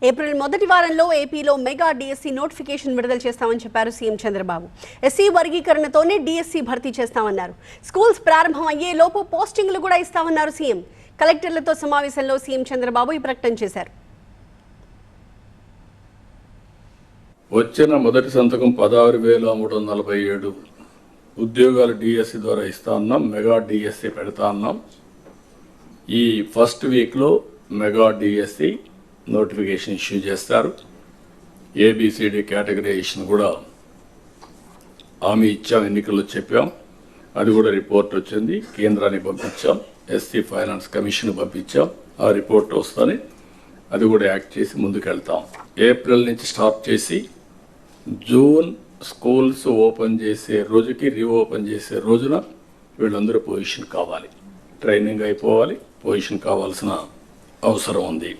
April మొదటి వారంలో ఏపీలో మెగా డిఎస్సి నోటిఫికేషన్ విడుదల చేస్తామని చెప్పారు సీఎం చంద్రబాబు. ఎస్సీ వర్గీకరణతోనే డిఎస్సి భర్తీ చేస్తామన్నారు. స్కూల్స్ ప్రారంభం అయ్యే లోపు పోస్టింగ్లు కూడా ఇస్తామన్నారు సీఎం. కలెక్టర్లతో సమావేశంలో సీఎం చంద్రబాబు ఈ ప్రకటన చేశారు. వచ్చిన మొదటి సంతకం 16,347 ఉద్యోగాలు డిఎస్సి ద్వారా ఇస్తా ఉన్నాం. మెగా డిఎస్సి పెడతా ఉన్నాం. ఈ ఫస్ట్ వీక్లో మెగా డిఎస్సి నోటిఫికేషన్ ఇష్యూ చేస్తారు. ఏబిసిడి కేటగరైజేషన్ కూడా హామీ ఇచ్చాం, ఎన్నికల్లో చెప్పాం. అది కూడా రిపోర్ట్ వచ్చింది, కేంద్రానికి పంపించాం. ఎస్సీ ఫైనాన్స్ కమిషన్ పంపించాం. ఆ రిపోర్ట్ వస్తుంది, అది కూడా యాక్ట్ చేసి ముందుకెళ్తాం. ఏప్రిల్ నుంచి స్టార్ట్ చేసి జూన్ స్కూల్స్ ఓపెన్ చేసే రోజుకి రీఓపెన్ చేసే రోజున వీళ్ళందరూ పొజిషన్ కావాలి, ట్రైనింగ్ అయిపోవాలి, పొజిషన్ కావాల్సిన అవసరం ఉంది.